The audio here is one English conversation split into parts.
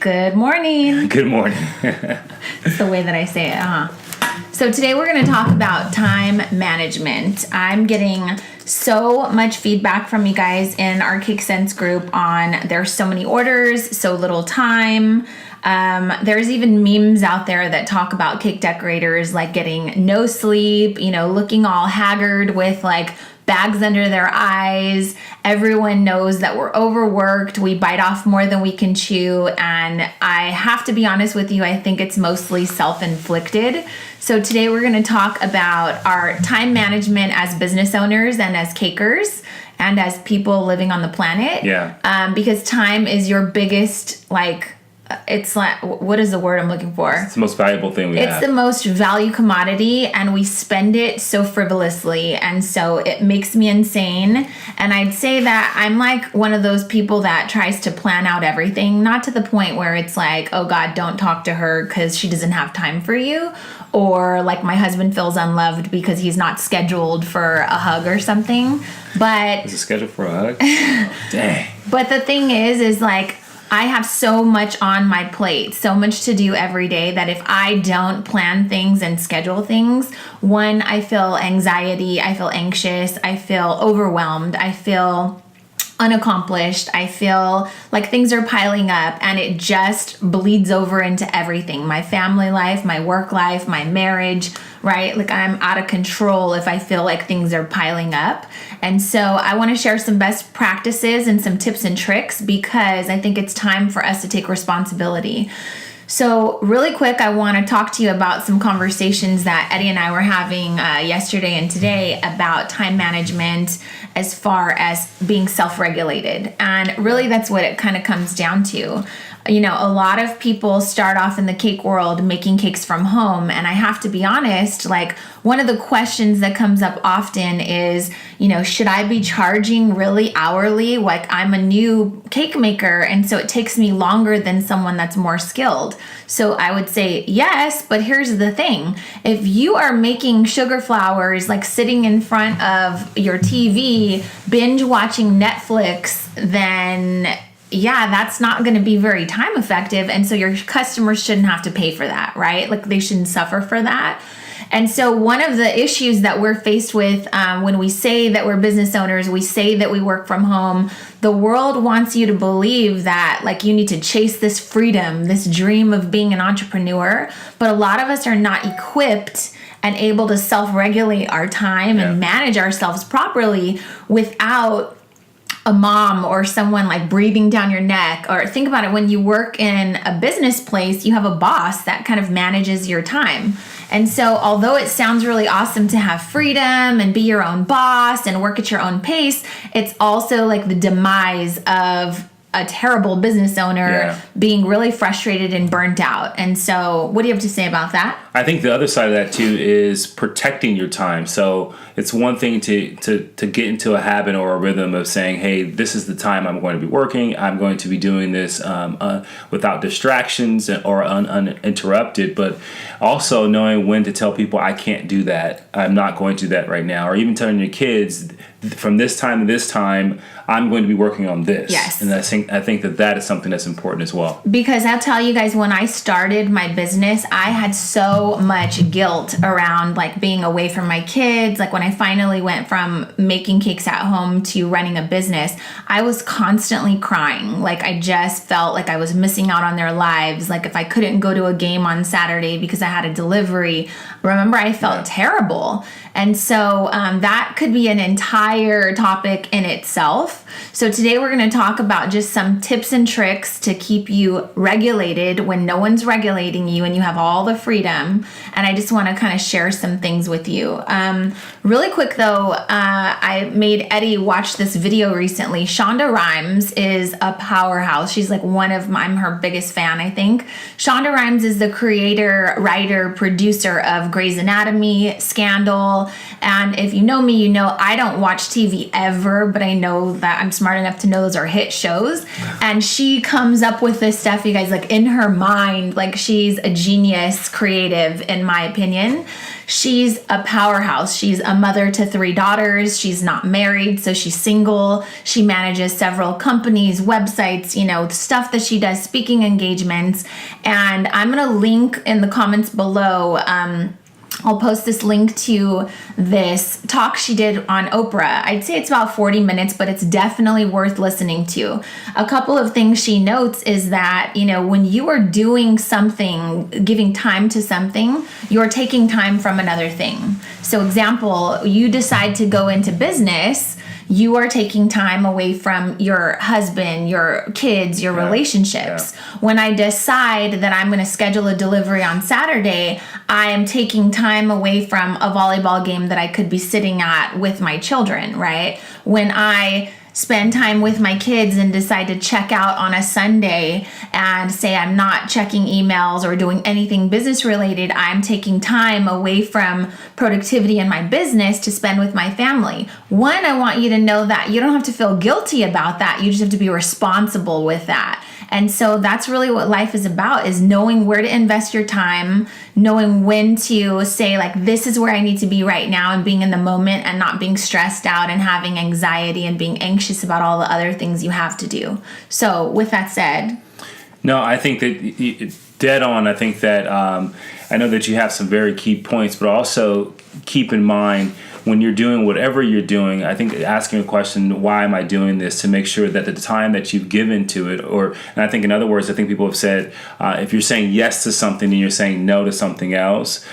Good morning. Good morning. It's the way that I say it, So today we're going to talk about time management. I'm getting so much feedback from you guys in our Cake Sense group on there's so many orders, so little time. There's even memes out there that talk about cake decorators like getting no sleep, looking all haggard with like bags under their eyes. Everyone knows that we're overworked. We bite off more than we can chew. And I have to be honest with you, I think it's mostly self-inflicted. So today we're going to talk about our time management as business owners and as cakers and as people living on the planet. Yeah. Because time is your biggest, it's like, what is the word I'm looking for? It's the most valuable thing we have. It's the most value commodity, and we spend it so frivolously, and so it makes me insane. And I'd say that I'm like one of those people that tries to plan out everything, not to the point where it's like, oh God, don't talk to her because she doesn't have time for you, or like my husband feels unloved because he's not scheduled for a hug or something. But is it scheduled for a hug? Oh, dang. But the thing is like, I have so much on my plate, so much to do every day that if I don't plan things and schedule things, one, I feel anxiety, I feel anxious, I feel overwhelmed, I feel unaccomplished, I feel like things are piling up, and it just bleeds over into everything. My family life, my work life, my marriage, right? Like I'm out of control if I feel like things are piling up. And so I want to share some best practices and some tips and tricks because I think it's time for us to take responsibility. So really quick, I want to talk to you about some conversations that Eddie and I were having yesterday and today about time management as far as being self-regulated. And really that's what it kind of comes down to. A lot of people start off in the cake world making cakes from home. And I have to be honest, like one of the questions that comes up often is, should I be charging really hourly? Like I'm a new cake maker. And so it takes me longer than someone that's more skilled. So I would say yes, but here's the thing. If you are making sugar flowers, like sitting in front of your TV, binge watching Netflix, then yeah, that's not going to be very time effective. And so your customers shouldn't have to pay for that, right? Like they shouldn't suffer for that. And so one of the issues that we're faced with when we say that we're business owners, we say that we work from home, the world wants you to believe that like you need to chase this freedom, this dream of being an entrepreneur. But a lot of us are not equipped and able to self-regulate our time and manage ourselves properly without a mom or someone like breathing down your neck. Or think about it, when you work in a business place, you have a boss that kind of manages your time. And so although it sounds really awesome to have freedom and be your own boss and work at your own pace, it's also like the demise of a terrible business owner being really frustrated and burnt out. And so what do you have to say about that? I think the other side of that too is protecting your time. So it's one thing to get into a habit or a rhythm of saying, hey, this is the time I'm going to be working. I'm going to be doing this without distractions or uninterrupted, but also knowing when to tell people I can't do that. I'm not going to do that right now. Or even telling your kids from this time to this time, I'm going to be working on this. Yes. And I think that is something that's important as well. Because I'll tell you guys, when I started my business, I had so much guilt around like being away from my kids. Like when I finally went from making cakes at home to running a business, I was constantly crying. Like I just felt like I was missing out on their lives. Like if I couldn't go to a game on Saturday because I had a delivery, remember, I felt terrible. And so that could be an entire topic in itself. So today we're going to talk about just some tips and tricks to keep you regulated when no one's regulating you and you have all the freedom. And I just want to kind of share some things with you. Really quick though, I made Eddie watch this video recently. Shonda Rhimes is a powerhouse. She's like I'm her biggest fan, I think. Shonda Rhimes is the creator, writer, producer of Grey's Anatomy, Scandal. And if you know me, you know I don't watch TV ever, but I know that I'm smart enough to know those are hit shows. And she comes up with this stuff, you guys, like in her mind, like she's a genius creative, in my opinion. She's a powerhouse. She's a mother to 3 daughters. She's not married, so she's single. She manages several companies, websites, stuff that she does, speaking engagements. And I'm going to link in the comments below. I'll post this link to this talk she did on Oprah. I'd say it's about 40 minutes, but it's definitely worth listening to. A couple of things she notes is that, when you are doing something, giving time to something, you're taking time from another thing. So example, you decide to go into business, you are taking time away from your husband, your kids, your relationships. Yeah. When I decide that I'm going to schedule a delivery on Saturday, I am taking time away from a volleyball game that I could be sitting at with my children, right? When I spend time with my kids and decide to check out on a Sunday and say I'm not checking emails or doing anything business related, I'm taking time away from productivity in my business to spend with my family. One, I want you to know that you don't have to feel guilty about that. You just have to be responsible with that. And so that's really what life is about, is knowing where to invest your time, knowing when to say, like, this is where I need to be right now, and being in the moment and not being stressed out and having anxiety and being anxious about all the other things you have to do. So with that said. No, I think that dead on. I think that I know that you have some very key points, but also keep in mind, when you're doing whatever you're doing, I think asking a question, why am I doing this, to make sure that the time that you've given to it, and I think in other words, I think people have said, if you're saying yes to something and you're saying no to something else,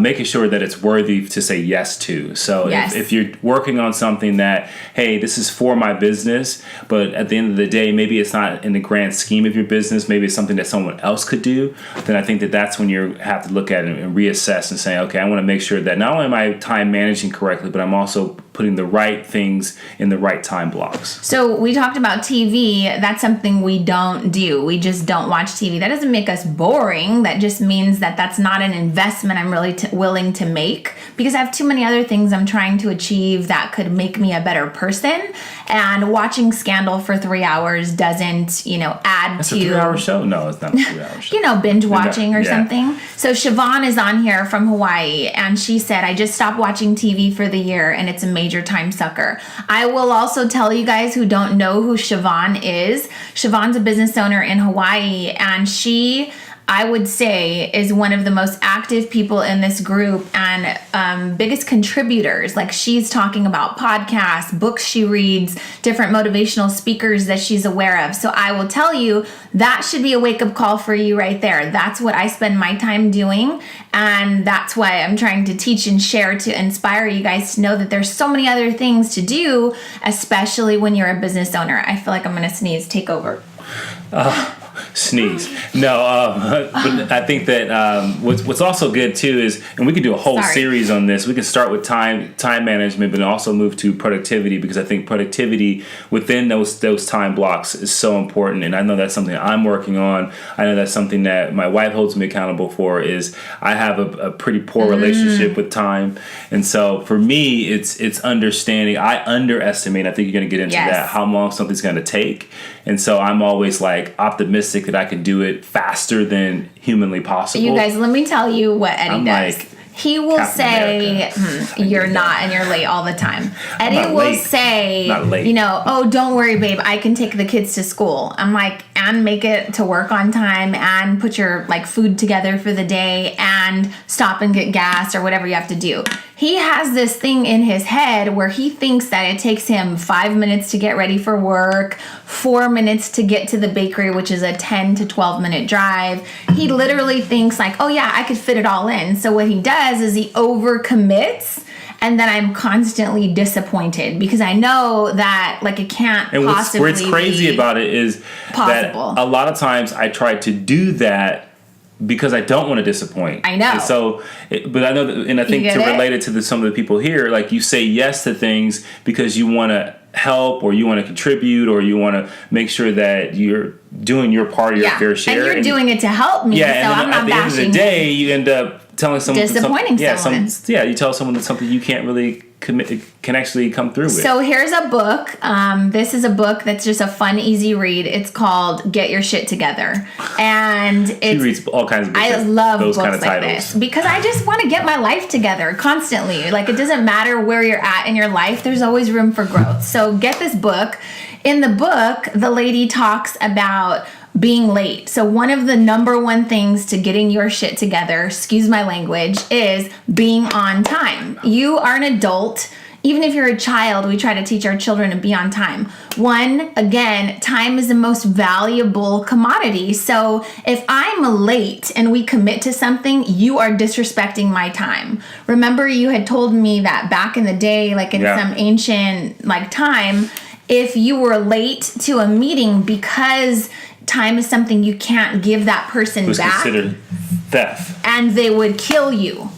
making sure that it's worthy to say yes to. So yes. If you're working on something that, hey, this is for my business, but at the end of the day, maybe it's not in the grand scheme of your business, maybe it's something that someone else could do, then I think that that's when you have to look at it and reassess and say, okay, I want to make sure that not only am I time managing correctly, but I'm also putting the right things in the right time blocks. So we talked about TV. That's something we don't do. We just don't watch TV. That doesn't make us boring. That just means that that's not an investment I'm really willing to make, because I have too many other things I'm trying to achieve that could make me a better person. And watching Scandal for 3 hours doesn't, add that's to... That's a 3-hour show? No, it's not a 3-hour show. Binge watching or something. So Siobhan is on here from Hawaii, and she said, I just stopped watching TV for the year, and it's a major time sucker. I will also tell you guys who don't know who Siobhan is. Siobhan's a business owner in Hawaii, and she, I would say, is one of the most active people in this group and biggest contributors. Like, she's talking about podcasts, books she reads, different motivational speakers that she's aware of. So I will tell you, that should be a wake-up call for you right there. That's what I spend my time doing, and that's why I'm trying to teach and share to inspire you guys to know that there's so many other things to do, especially when you're a business owner. I feel like I'm going to sneeze. Take over. Sneeze. No, but I think that what's also good too is, and we could do a whole series on this. We can start with time management, but also move to productivity, because I think productivity within those time blocks is so important. And I know that's something I'm working on. I know that's something that my wife holds me accountable for. Is I have a pretty poor relationship with time, and so for me, it's understanding. I underestimate. I think you're going to get into that, how long something's going to take, and so I'm always like optimistic that I can do it faster than humanly possible. You guys, let me tell you what Eddie does. Like, he will say, you're not, and you're late all the time. Eddie will say, oh, don't worry, babe, I can take the kids to school. I'm like, and make it to work on time, and put your food together for the day, and stop and get gas or whatever you have to do. He has this thing in his head where he thinks that it takes him 5 minutes to get ready for work, 4 minutes to get to the bakery, which is a 10 to 12 minute drive. He literally thinks oh yeah, I could fit it all in. So what he does is he overcommits, and then I'm constantly disappointed because I know that it can't and possibly what's crazy about it is possible. That a lot of times I try to do that because I don't want to disappoint. I know. And so, but I know that, and I think to relate it to some of the people here, you say yes to things because you want to help, or you want to contribute, or you want to make sure that you're doing your part of your fair share. And you're doing it to help me, so I'm not bashing. At the end of the day, you end up telling someone disappointing someone. You tell someone that something you can't really can actually come through with. So here's a book. This is a book that's just a fun, easy read. It's called Get Your Shit Together. And she reads all kinds of books. I love those books kind of like titles. this because I just want to get my life together constantly. Like, it doesn't matter where you're at in your life. There's always room for growth. So get this book. In the book, the lady talks about being late. So one of the number one things to getting your shit together, excuse my language, is being on time. You are an adult. Even if you're a child, we try to teach our children to be on time. One, again, time is the most valuable commodity. So if I'm late and we commit to something, you are disrespecting my time. Remember, you had told me that back in the day, like in some ancient time, if you were late to a meeting because time is something you can't give that person back. It was back. Considered theft. And they would kill you.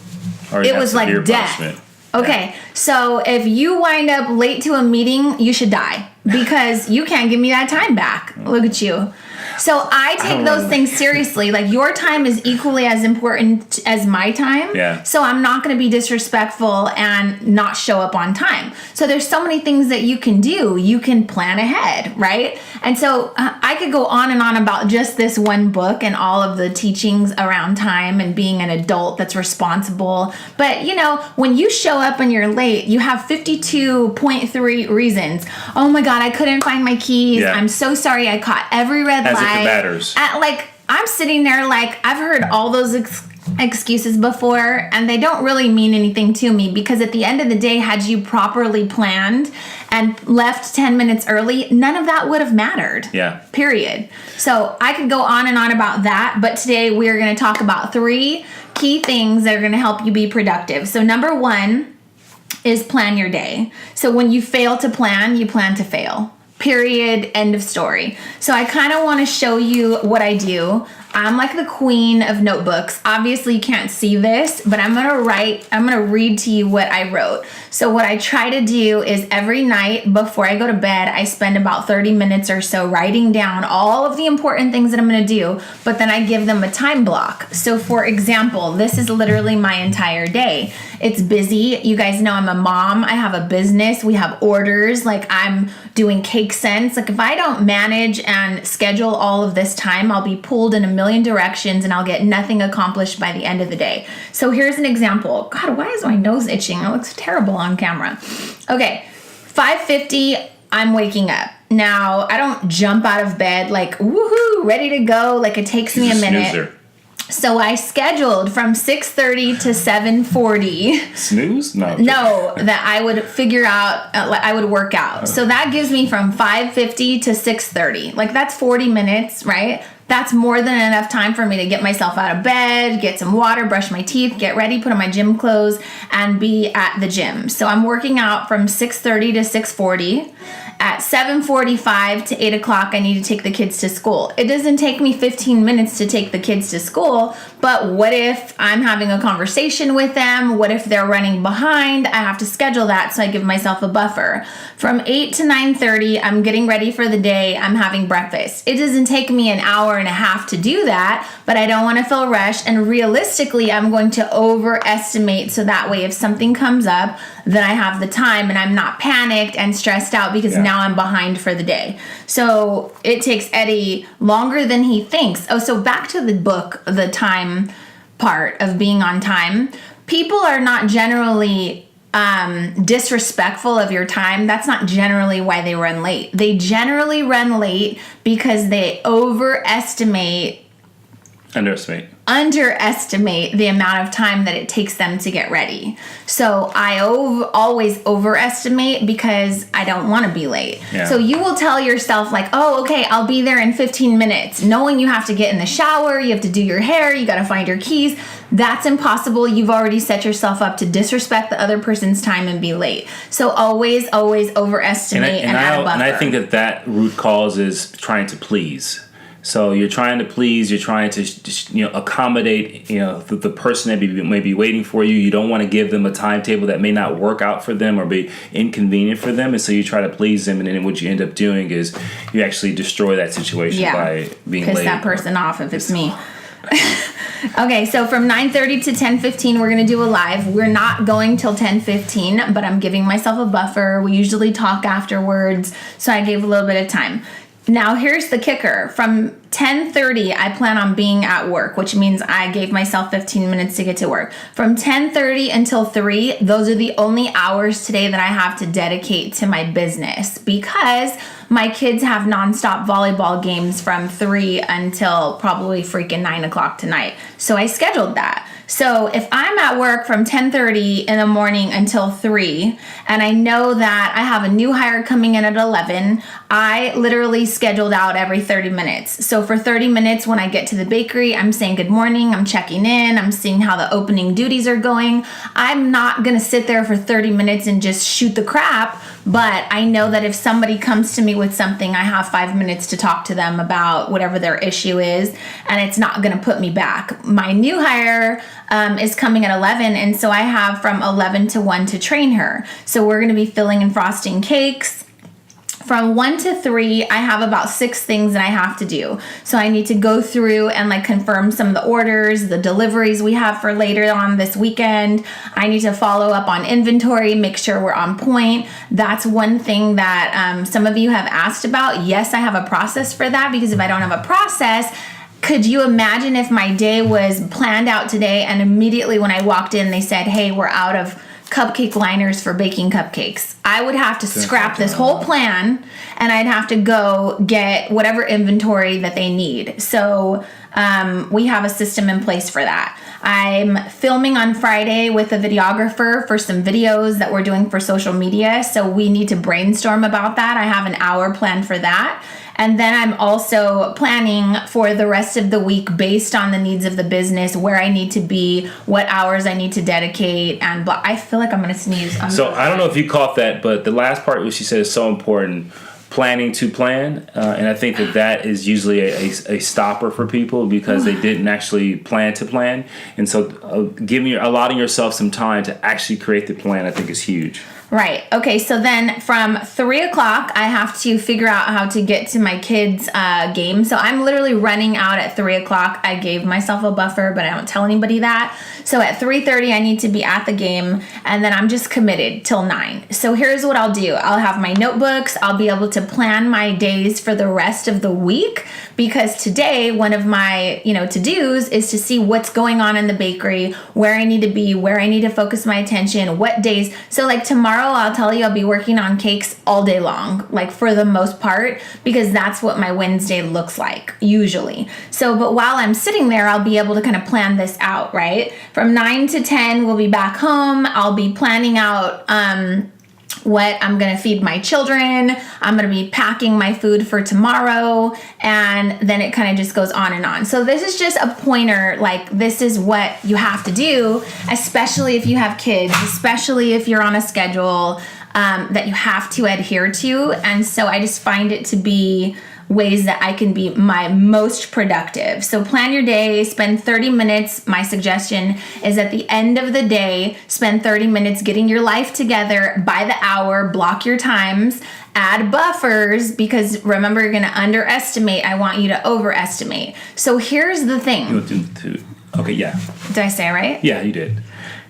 It was like death. Punishment. Okay, so if you wind up late to a meeting, you should die because you can't give me that time back. Look at you. So I take those things seriously. Like, your time is equally as important as my time. Yeah. So I'm not going to be disrespectful and not show up on time. So there's so many things that you can do. You can plan ahead, right? And so I could go on and on about just this one book and all of the teachings around time and being an adult that's responsible. But, when you show up and you're late, you have 52.3 reasons. Oh my God, I couldn't find my keys. Yeah. I'm so sorry. I caught every red light. As if it matters. I'm sitting there I've heard all those excuses before, and they don't really mean anything to me because at the end of the day, had you properly planned and left 10 minutes early, none of that would have mattered. Yeah. Period. So I could go on and on about that, but today we're going to talk about 3 key things that are going to help you be productive. So number 1 is plan your day. So when you fail to plan, you plan to fail. Period. End of story. So I kind of want to show you what I do. I'm like the queen of notebooks. Obviously you can't see this, but I'm going to read to you what I wrote. So what I try to do is every night before I go to bed, I spend about 30 minutes or so writing down all of the important things that I'm going to do, but then I give them a time block. So for example, this is literally my entire day. It's busy. You guys know I'm a mom. I have a business. We have orders. I'm doing cake scents. If I don't manage and schedule all of this time, I'll be pulled in a million directions and I'll get nothing accomplished by the end of the day. So here's an example. God, why is my nose itching? It looks terrible on camera. Okay, 5:50, I'm waking up. Now, I don't jump out of bed woohoo, ready to go. It takes me a minute. Snoozer. So I scheduled from 6:30 to 7:40. Snooze? No, that I would figure out, I would work out. So that gives me from 5:50 to 6:30. That's 40 minutes, right? That's more than enough time for me to get myself out of bed, get some water, brush my teeth, get ready, put on my gym clothes, and be at the gym. So I'm working out from 6:30 to 6:40. At 7:45 to 8 o'clock, I need to take the kids to school. It doesn't take me 15 minutes to take the kids to school, but what if I'm having a conversation with them? What if they're running behind? I have to schedule that, so I give myself a buffer. From 8 to 9:30, I'm getting ready for the day. I'm having breakfast. It doesn't take me an hour and a half to do that, but I don't want to feel rushed, and realistically, I'm going to overestimate so that way if something comes up, then I have the time and I'm not panicked and stressed out because now I'm behind for the day. So it takes Eddie longer than he thinks. Oh, so back to the book, the time part of being on time. People are not generally disrespectful of your time. That's not generally why they run late. They generally run late because they underestimate the amount of time that it takes them to get ready. So I always overestimate because I don't want to be late. Yeah. So you will tell yourself oh, okay, I'll be there in 15 minutes, knowing you have to get in the shower, you have to do your hair, you got to find your keys. That's impossible. You've already set yourself up to disrespect the other person's time and be late. So always overestimate and add a buffer. And I think that root cause is trying to please. So you're trying to please, you're trying to accommodate the person that may be waiting for you. You don't want to give them a timetable that may not work out for them or be inconvenient for them, and so you try to please them, and then what you end up doing is you actually destroy that situation by being late. Piss that person off if it's me. Okay, so from 9:30 to 10:15, we're gonna do a live. We're not going till 10:15, but I'm giving myself a buffer. We usually talk afterwards, so I gave a little bit of time. Now, here's the kicker. From 10:30, I plan on being at work, which means I gave myself 15 minutes to get to work. From 10:30 until 3, those are the only hours today that I have to dedicate to my business because my kids have nonstop volleyball games from 3 until probably freaking 9 o'clock tonight. So I scheduled that. So if I'm at work from 10:30 in the morning until 3, and I know that I have a new hire coming in at 11, I literally scheduled out every 30 minutes. So for 30 minutes when I get to the bakery, I'm saying good morning, I'm checking in, I'm seeing how the opening duties are going. I'm not gonna sit there for 30 minutes and just shoot the crap, but I know that if somebody comes to me with something, I have 5 minutes to talk to them about whatever their issue is, and it's not gonna put me back. My new hire is coming at 11, and so I have from 11 to 1 to train her. So we're gonna be filling and frosting cakes. From 1 to 3, I have about 6 things that I have to do. So I need to go through and like confirm some of the orders, the deliveries we have for later on this weekend. I need to follow up on inventory, make sure we're on point. That's one thing that some of you have asked about. Yes, I have a process for that because if I don't have a process, could you imagine if my day was planned out today and immediately when I walked in, they said, hey, we're out of cupcake liners for baking cupcakes? I would have to scrap this whole plan and I'd have to go get whatever inventory that they need. So we have a system in place for that. I'm filming on Friday with a videographer for some videos that we're doing for social media. So we need to brainstorm about that. I have an hour planned for that. And then I'm also planning for the rest of the week based on the needs of the business, where I need to be, what hours I need to dedicate, and blah. I feel like I'm going to sneeze. So I don't know if you caught that, but the last part which she said is so important. Planning to plan, and I think that is usually a stopper for people because they didn't actually plan to plan. And so allotting yourself some time to actually create the plan, I think is huge. Right. Okay. So then from 3 o'clock, I have to figure out how to get to my kids' game. So I'm literally running out at 3 o'clock. I gave myself a buffer, but I don't tell anybody that. So at 3:30, I need to be at the game, and then I'm just committed till 9. So here's what I'll do. I'll have my notebooks. I'll be able to plan my days for the rest of the week because today, one of my, to-dos is to see what's going on in the bakery, where I need to be, where I need to focus my attention, what days. So like tomorrow, I'll tell you I'll be working on cakes all day long, like for the most part, because that's what my Wednesday looks like usually. So, but while I'm sitting there, I'll be able to kind of plan this out, right? From 9 to 10, we'll be back home. I'll be planning out what I'm going to feed my children. I'm going to be packing my food for tomorrow. And then it kind of just goes on and on. So this is just a pointer. Like, this is what you have to do, especially if you have kids, especially if you're on a schedule that you have to adhere to. And so I just find it to be ways that I can be my most productive. So plan your day, spend 30 minutes. My suggestion is at the end of the day, spend 30 minutes getting your life together by the hour, block your times, add buffers, because remember, you're going to underestimate. I want you to overestimate. So here's the thing. Okay, yeah. Did I say it right? Yeah, you did.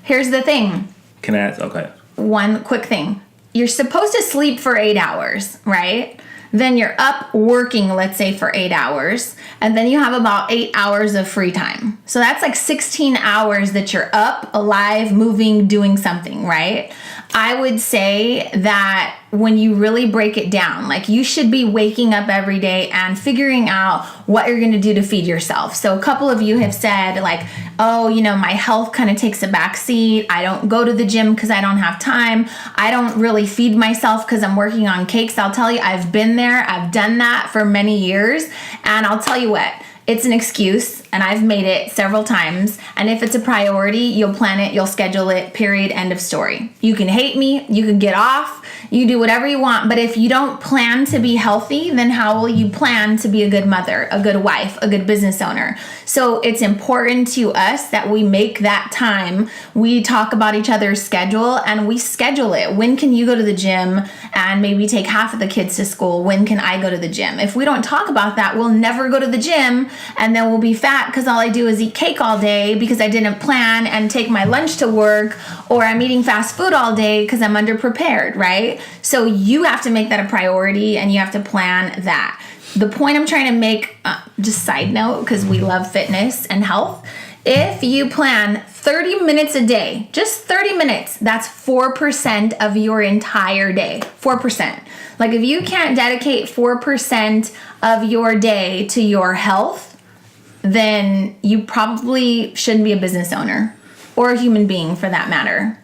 Here's the thing. Can I ask? Okay. One quick thing. You're supposed to sleep for 8 hours, right? Then you're up working, let's say, for 8 hours, and then you have about 8 hours of free time. So that's like 16 hours that you're up, alive, moving, doing something, right? I would say that when you really break it down, like, you should be waking up every day and figuring out what you're going to do to feed yourself. So a couple of you have said, like, oh, my health kind of takes a back seat. I don't go to the gym because I don't have time. I don't really feed myself because I'm working on cakes. I'll tell you, I've been there. I've done that for many years. And I'll tell you what, it's an excuse, and I've made it several times. And if it's a priority, you'll plan it, you'll schedule it, period, end of story. You can hate me, you can get off, You do whatever you want. But if you don't plan to be healthy, then how will you plan to be a good mother, a good wife, a good business owner? So it's important to us that we make that time. We talk about each other's schedule and we schedule it. When can you go to the gym and maybe take half of the kids to school? When can I go to the gym? If we don't talk about that, we'll never go to the gym, and then we'll be fat because all I do is eat cake all day because I didn't plan and take my lunch to work, or I'm eating fast food all day because I'm underprepared, right? So you have to make that a priority and you have to plan that. The point I'm trying to make, just side note, because we love fitness and health, if you plan 30 minutes a day, just 30 minutes, that's 4% of your entire day. 4%. Like if you can't dedicate 4% of your day to your health, then you probably shouldn't be a business owner or a human being for that matter.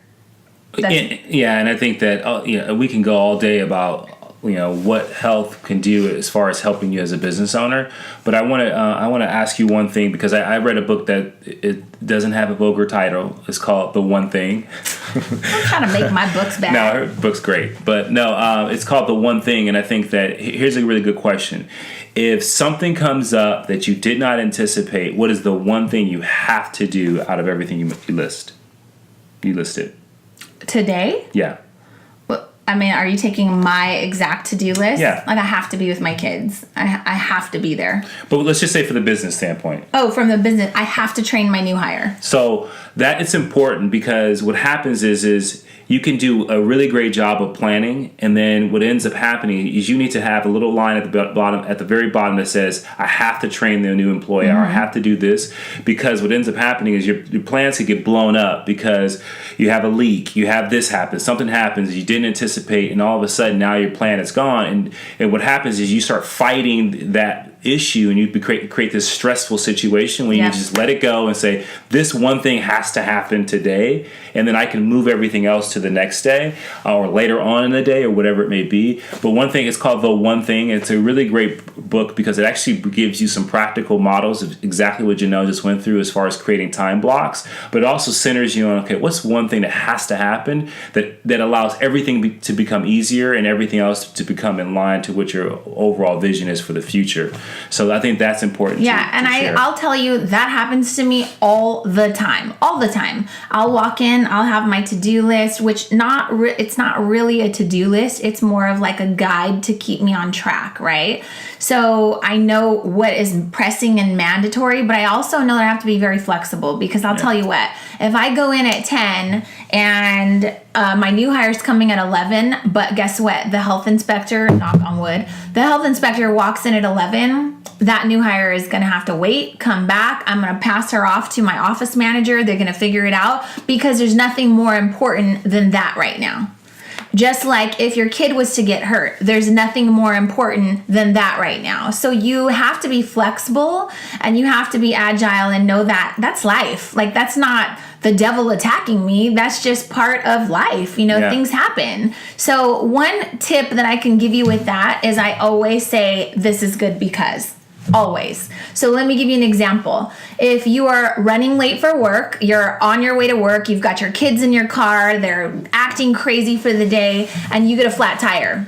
Yeah, and I think that we can go all day about what health can do as far as helping you as a business owner. But I want to ask you one thing, because I read a book that it doesn't have a vulgar title. It's called The One Thing. I'm trying to make my books bad. No, her book's great, but no, it's called The One Thing, and I think that here's a really good question. If something comes up that you did not anticipate, what is the one thing you have to do out of everything you list? You listed today. Yeah. I mean, are you taking my exact to-do list? Yeah. Like I have to be with my kids. I have to be there. But let's just say for the business standpoint. Oh, from the business, I have to train my new hire. So that it's important, because what happens is you can do a really great job of planning, and then what ends up happening is you need to have a little line at the bottom, at the very bottom, that says, I have to train the new employee, or I have to do this, because what ends up happening is your plans could get blown up because you have a leak, you have this happen, something happens you didn't anticipate, and all of a sudden now your plan is gone, and what happens is you start fighting that issue, and you create this stressful situation when you just let it go and say, this one thing has to happen today, and then I can move everything else to the next day or later on in the day or whatever it may be. But one thing, it's called The One Thing. It's a really great book because it actually gives you some practical models of exactly what Janelle just went through as far as creating time blocks, but it also centers you on, okay, what's one thing that has to happen that allows everything to become easier and everything else to become in line to what your overall vision is for the future. So I think that's important. I'll tell you, that happens to me all the time. I'll walk in, I'll have my to-do list, which it's not really a to-do list. It's more of like a guide to keep me on track, right? So I know what is pressing and mandatory, but I also know that I have to be very flexible, because I'll tell you what, if I go in at 10 and my new hire's coming at 11, but guess what? The health inspector, knock on wood, the health inspector walks in at 11, that new hire is going to have to wait, come back. I'm going to pass her off to my office manager. They're going to figure it out, because there's nothing more important than that right now. Just like if your kid was to get hurt, there's nothing more important than that right now. So you have to be flexible and you have to be agile and know that that's life. Like, that's not the devil attacking me. That's just part of life. Things happen. So one tip that I can give you with that is I always say, this is good because. Always. So let me give you an example. If you are running late for work, you're on your way to work, you've got your kids in your car, they're acting crazy for the day, and you get a flat tire.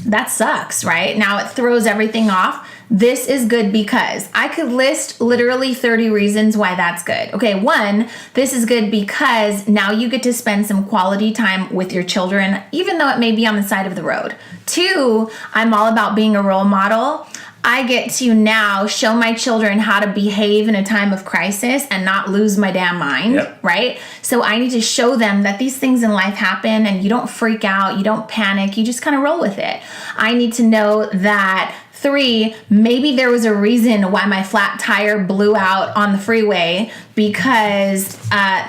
That sucks, right? Now it throws everything off. This is good because. I could list literally 30 reasons why that's good. Okay, 1, this is good because now you get to spend some quality time with your children, even though it may be on the side of the road. 2, I'm all about being a role model. I get to now show my children how to behave in a time of crisis and not lose my damn mind, right? So I need to show them that these things in life happen and you don't freak out, you don't panic, you just kind of roll with it. I need to know that 3, maybe there was a reason why my flat tire blew out on the freeway, because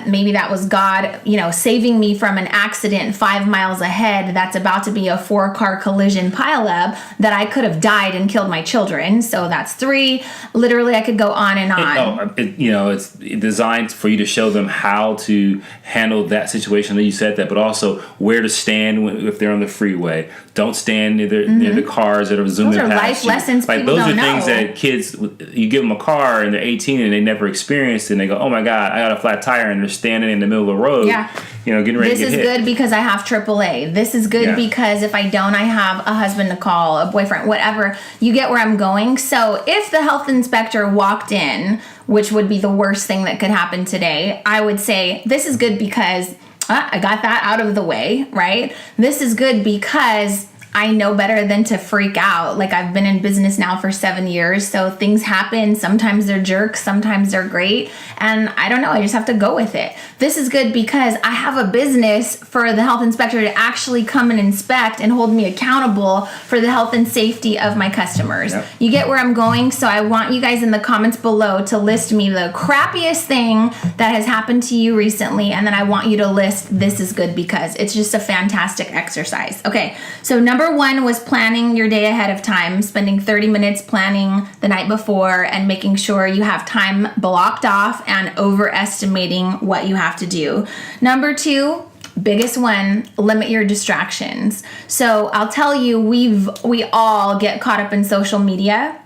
maybe that was God, saving me from an accident 5 miles ahead that's about to be a 4-car collision pileup that I could have died and killed my children. So that's 3. Literally, I could go on and on. It's designed for you to show them how to handle that situation that you said that, but also where to stand if they're on the freeway. Don't stand near the cars that are zooming past you. Those are life life lessons like people those don't are things know. that kids, you give them a car and they're 18 and they never experienced it, and they go, oh my God, I got a flat tire, and they're standing in the middle of the road, getting ready to get hit. This is good because I have AAA. This is good because if I don't, I have a husband to call, a boyfriend, whatever. You get where I'm going. So if the health inspector walked in, which would be the worst thing that could happen today, I would say, this is good because I got that out of the way, right? This is good because I know better than to freak out. Like, I've been in business now for 7 years, so things happen. Sometimes they're jerks, sometimes they're great, and I don't know, I just have to go with it. This is good because I have a business for the health inspector to actually come and inspect and hold me accountable for the health and safety of my customers. Yep. You get where I'm going? So I want you guys in the comments below to list me the crappiest thing that has happened to you recently, and then I want you to list this is good because. It's just a fantastic exercise. Okay, so number 1 was planning your day ahead of time, spending 30 minutes planning the night before and making sure you have time blocked off and overestimating what you have to do. Number 2, biggest one, limit your distractions. So I'll tell you, we all get caught up in social media.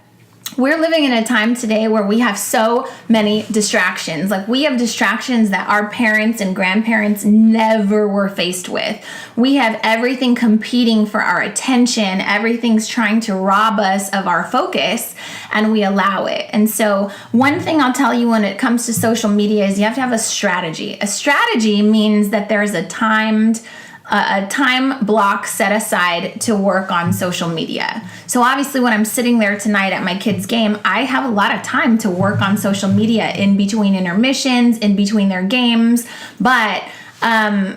We're living in a time today where we have so many distractions. Like, we have distractions that our parents and grandparents never were faced with. We have everything competing for our attention. Everything's trying to rob us of our focus, and we allow it. And so one thing I'll tell you when it comes to social media is you have to have a strategy. A strategy means that there's a time block set aside to work on social media. So obviously when I'm sitting there tonight at my kids' game, I have a lot of time to work on social media in between intermissions, in between their games, but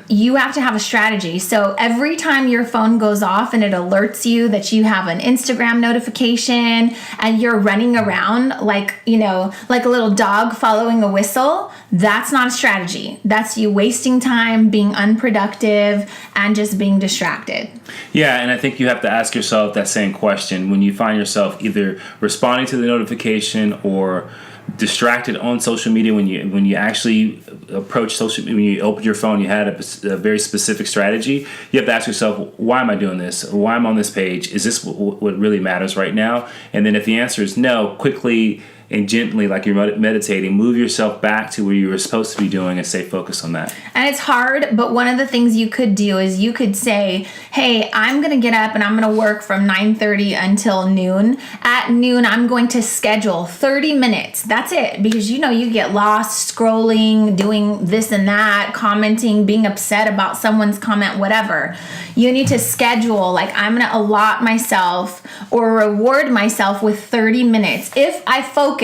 you have to have a strategy. So every time your phone goes off and it alerts you that you have an Instagram notification and you're running around like a little dog following a whistle, that's not a strategy. That's you wasting time, being unproductive, and just being distracted. Yeah, and I think you have to ask yourself that same question when you find yourself either responding to the notification or distracted on social media. When you actually approach social media, when you open your phone, you had a very specific strategy. You have to ask yourself, why am I doing this? Why am I on this page? Is this what really matters right now? And then if the answer is no, quickly and gently, like you're meditating, move yourself back to where you were supposed to be doing and stay focused on that. And it's hard, but one of the things you could do is you could say, hey, I'm going to get up and I'm going to work from 9:30 until noon. At noon, I'm going to schedule 30 minutes. That's it. Because you get lost scrolling, doing this and that, commenting, being upset about someone's comment, whatever. You need to schedule, like, I'm going to allot myself or reward myself with 30 minutes. If I focused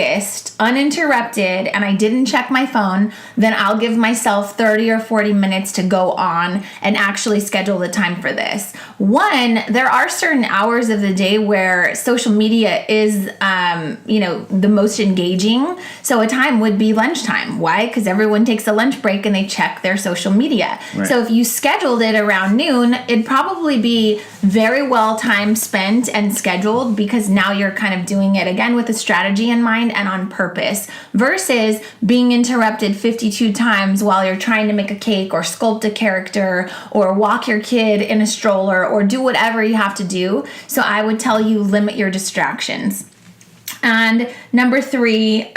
uninterrupted and I didn't check my phone, then I'll give myself 30 or 40 minutes to go on and actually schedule the time for this. One, there are certain hours of the day where social media is, the most engaging. So a time would be lunchtime. Why? Because everyone takes a lunch break and they check their social media. Right. So if you scheduled it around noon, it'd probably be very well time spent and scheduled, because now you're kind of doing it again with a strategy in mind and on purpose, versus being interrupted 52 times while you're trying to make a cake or sculpt a character or walk your kid in a stroller or do whatever you have to do. So I would tell you, limit your distractions. And number 3,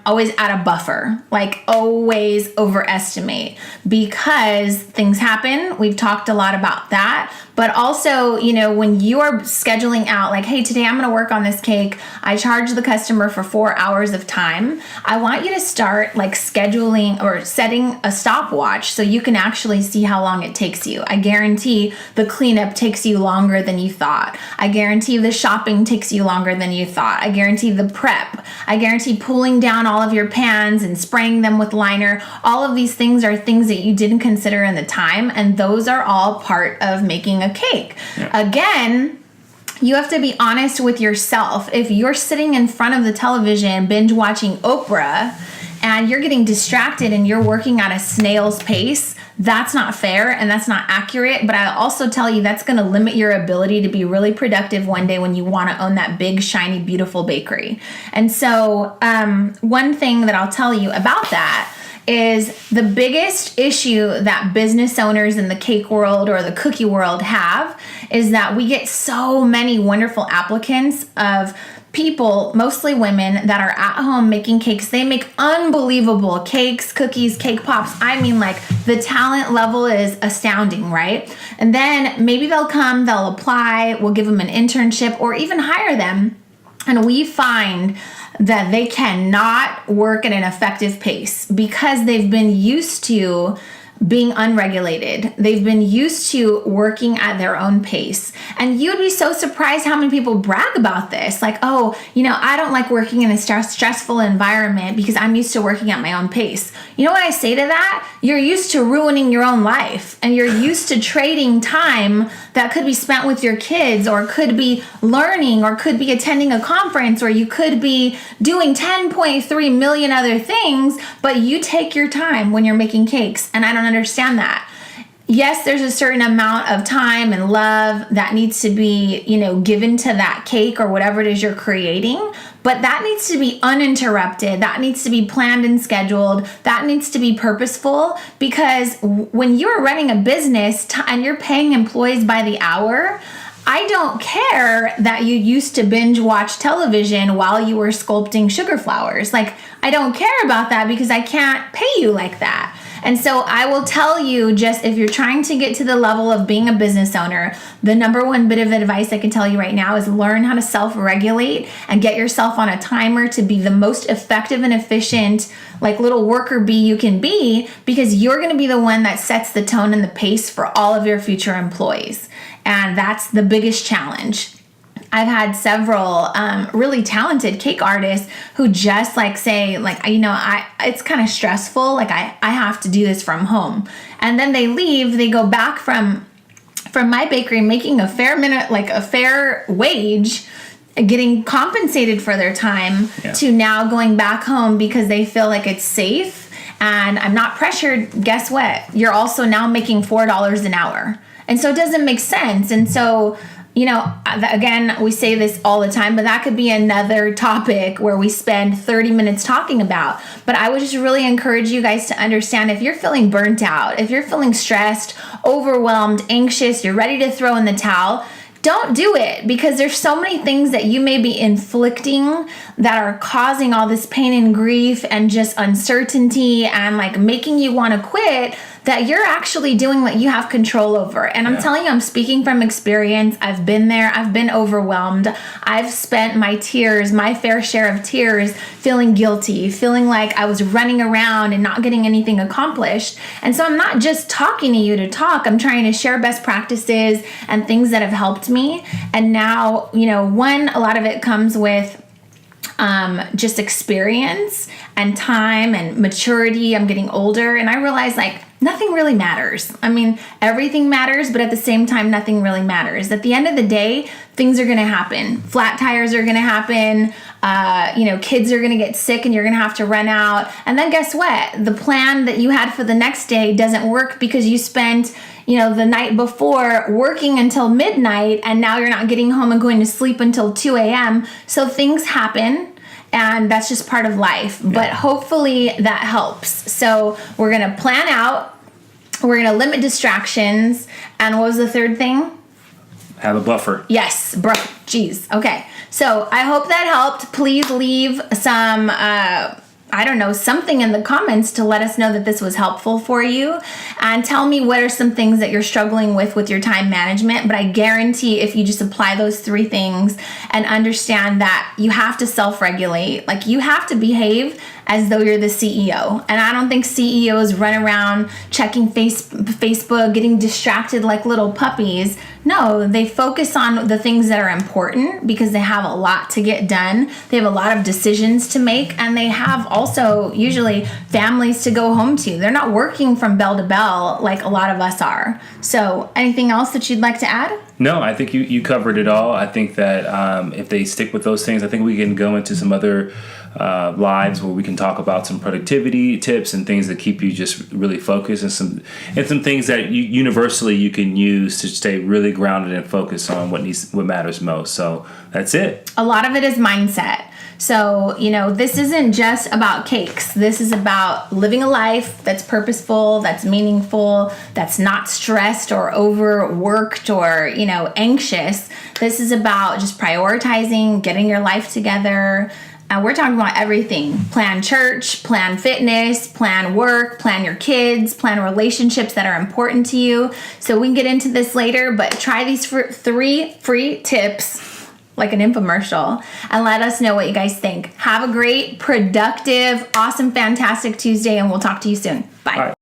always add a buffer. Like, always overestimate, because things happen. We've talked a lot about that. But also, when you're scheduling out, like, hey, today I'm going to work on this cake. I charge the customer for 4 hours of time. I want you to start like scheduling or setting a stopwatch so you can actually see how long it takes you. I guarantee the cleanup takes you longer than you thought. I guarantee the shopping takes you longer than you thought. I guarantee the prep. I guarantee pulling down all of your pans and spraying them with liner. All of these things are things that you didn't consider in the time, and those are all part of making a cake. Yeah. Again, you have to be honest with yourself. If you're sitting in front of the television binge watching Oprah and you're getting distracted and you're working at a snail's pace, that's not fair and that's not accurate. But I'll also tell you that's going to limit your ability to be really productive one day when you want to own that big, shiny, beautiful bakery. And so one thing that I'll tell you about that is the biggest issue that business owners in the cake world or the cookie world have is that we get so many wonderful applicants of people, mostly women, that are at home making cakes. They make unbelievable cakes, cookies, cake pops. I mean, like, the talent level is astounding, right? And then maybe they'll apply, we'll give them an internship or even hire them. And we find that they cannot work at an effective pace because they've been used to being unregulated. They've been used to working at their own pace. And you'd be so surprised how many people brag about this. Like, oh, I don't like working in a stressful environment because I'm used to working at my own pace. You know what I say to that? You're used to ruining your own life, and you're used to trading time that could be spent with your kids, or could be learning, or could be attending a conference, or you could be doing 10.3 million other things, but you take your time when you're making cakes. And I don't understand that. Yes, there's a certain amount of time and love that needs to be, given to that cake or whatever it is you're creating, but that needs to be uninterrupted. That needs to be planned and scheduled. That needs to be purposeful, because when you're running a business and you're paying employees by the hour, I don't care that you used to binge watch television while you were sculpting sugar flowers. Like, I don't care about that because I can't pay you like that. And so I will tell you, just if you're trying to get to the level of being a business owner, the number one bit of advice I can tell you right now is learn how to self-regulate and get yourself on a timer to be the most effective and efficient, like, little worker bee you can be, because you're going to be the one that sets the tone and the pace for all of your future employees. And that's the biggest challenge. I've had several really talented cake artists who just say, it's kind of stressful. Like, I have to do this from home. And then they leave, they go back from my bakery making a fair wage, getting compensated for their time, to now going back home because they feel like it's safe and I'm not pressured. Guess what? You're also now making $4 an hour. And so it doesn't make sense. And so, again, we say this all the time, but that could be another topic where we spend 30 minutes talking about. But I would just really encourage you guys to understand, if you're feeling burnt out, if you're feeling stressed, overwhelmed, anxious, you're ready to throw in the towel, don't do it, because there's so many things that you may be inflicting that are causing all this pain and grief and just uncertainty and making you want to quit, that you're actually doing what you have control over. And I'm telling you, I'm speaking from experience. I've been there. I've been overwhelmed. I've spent my fair share of tears, feeling guilty, feeling like I was running around and not getting anything accomplished. And so I'm not just talking to you to talk. I'm trying to share best practices and things that have helped me. And now, a lot of it comes with just experience and time and maturity. I'm getting older, and I realize nothing really matters. I mean, everything matters, but at the same time, nothing really matters. At the end of the day, things are going to happen. Flat tires are going to happen. Kids are going to get sick and you're going to have to run out. And then guess what? The plan that you had for the next day doesn't work because you spent the night before working until midnight, and now you're not getting home and going to sleep until 2 a.m. So things happen, and that's just part of life. Yeah. But hopefully that helps. So we're going to plan out. We're going to limit distractions. And what was the third thing? Have a buffer. Yes. Jeez. Okay. So I hope that helped. Please leave some something in the comments to let us know that this was helpful for you, and tell me what are some things that you're struggling with your time management. But I guarantee if you just apply those 3 things and understand that you have to self-regulate, you have to behave as though you're the CEO. And I don't think CEOs run around checking Facebook, getting distracted like little puppies. No, they focus on the things that are important because they have a lot to get done. They have a lot of decisions to make, and they have also usually families to go home to. They're not working from bell to bell like a lot of us are. So anything else that you'd like to add? No, I think you covered it all. I think that if they stick with those things, I think we can go into some other lives where we can talk about some productivity tips and things that keep you just really focused, and some things that universally you can use to stay really grounded and focused on what matters most. So that's it. A lot of it is mindset. So, this isn't just about cakes. This is about living a life that's purposeful, that's meaningful, that's not stressed or overworked or, anxious. This is about just prioritizing, getting your life together. We're talking about everything. Plan church, plan fitness, plan work, plan your kids, plan relationships that are important to you. So we can get into this later, but try these 3 free tips, like an infomercial, and let us know what you guys think. Have a great, productive, awesome, fantastic Tuesday, and we'll talk to you soon. Bye.